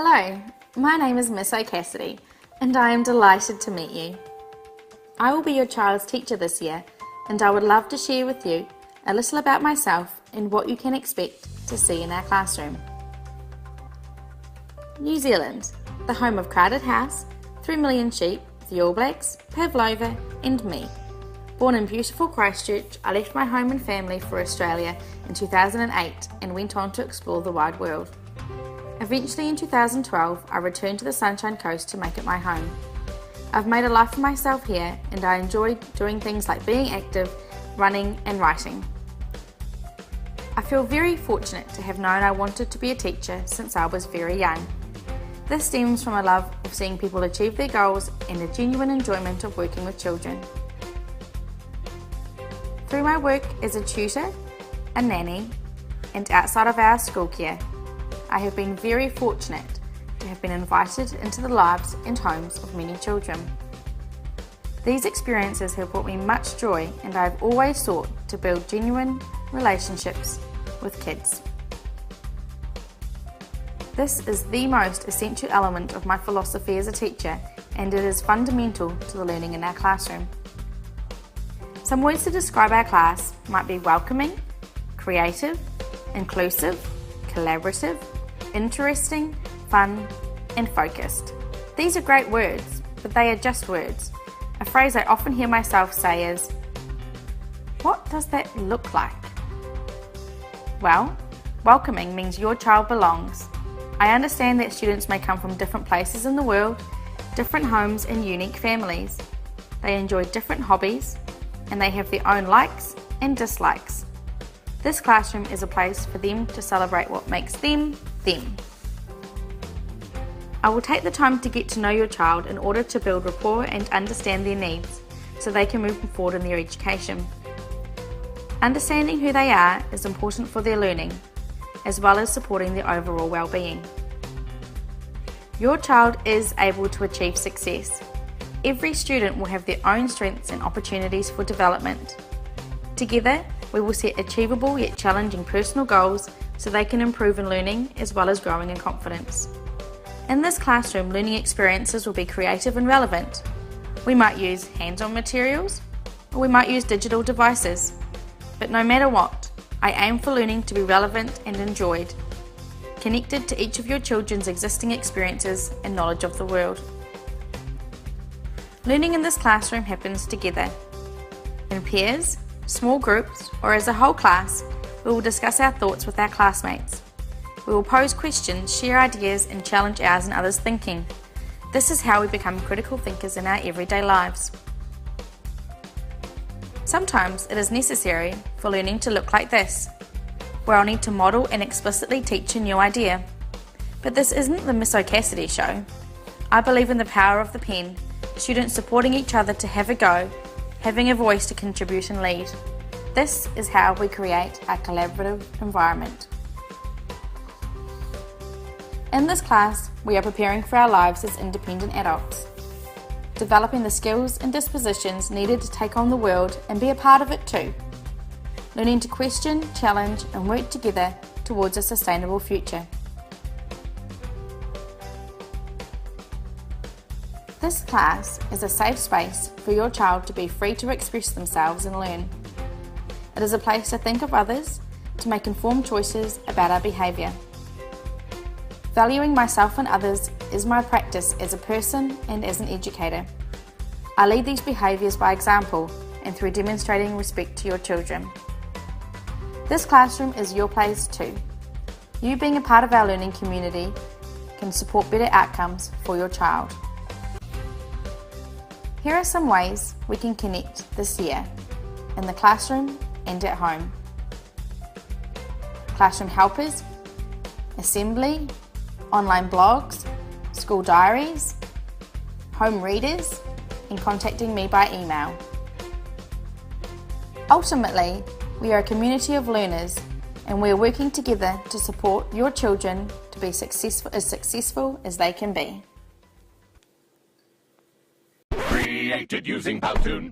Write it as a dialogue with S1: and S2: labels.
S1: Hello, my name is Miss O'Cassidy and I am delighted to meet you. I will be your child's teacher this year and I would love to share with you a little about myself and what you can expect to see in our classroom. New Zealand, the home of Crowded House, 3 Million Sheep, the All Blacks, Pavlova and me. Born in beautiful Christchurch, I left my home and family for Australia in 2008 and went on to explore the wide world. Eventually in 2012, I returned to the Sunshine Coast to make it my home. I've made a life for myself here and I enjoy doing things like being active, running and writing. I feel very fortunate to have known I wanted to be a teacher since I was very young. This stems from a love of seeing people achieve their goals and a genuine enjoyment of working with children. Through my work as a tutor, a nanny, and outside of our school care, I have been very fortunate to have been invited into the lives and homes of many children. These experiences have brought me much joy and I have always sought to build genuine relationships with kids. This is the most essential element of my philosophy as a teacher and it is fundamental to the learning in our classroom. Some words to describe our class might be welcoming, creative, inclusive, collaborative, interesting, fun, and focused. These are great words, but they are just words. A phrase I often hear myself say is, what does that look like? Well, welcoming means your child belongs. I understand that students may come from different places in the world, different homes and unique families. They enjoy different hobbies, and they have their own likes and dislikes. This classroom is a place for them to celebrate what makes them, them. I will take the time to get to know your child in order to build rapport and understand their needs so they can move forward in their education. Understanding who they are is important for their learning, as well as supporting their overall well-being. Your child is able to achieve success. Every student will have their own strengths and opportunities for development. Together, we will set achievable yet challenging personal goals so they can improve in learning as well as growing in confidence. In this classroom, learning experiences will be creative and relevant. We might use hands-on materials or we might use digital devices. But no matter what, I aim for learning to be relevant and enjoyed, connected to each of your children's existing experiences and knowledge of the world. Learning in this classroom happens together, in pairs, small groups, or as a whole class. We will discuss our thoughts with our classmates. We will pose questions, share ideas, and challenge ours and others' thinking. This is how we become critical thinkers in our everyday lives. Sometimes it is necessary for learning to look like this, where I'll need to model and explicitly teach a new idea. But this isn't the Miss O'Cassidy show. I believe in the power of the pen, students supporting each other to have a go, having a voice to contribute and lead. This is how we create a collaborative environment. In this class, we are preparing for our lives as independent adults, developing the skills and dispositions needed to take on the world and be a part of it too, learning to question, challenge and work together towards a sustainable future. This class is a safe space for your child to be free to express themselves and learn. It is a place to think of others, to make informed choices about our behaviour. Valuing myself and others is my practice as a person and as an educator. I lead these behaviours by example and through demonstrating respect to your children. This classroom is your place too. You being a part of our learning community can support better outcomes for your child. Here are some ways we can connect this year, in the classroom and at home. Classroom helpers, assembly, online blogs, school diaries, home readers, and contacting me by email. Ultimately, we are a community of learners and we are working together to support your children to be as successful as they can be.
S2: Created using Powtoon.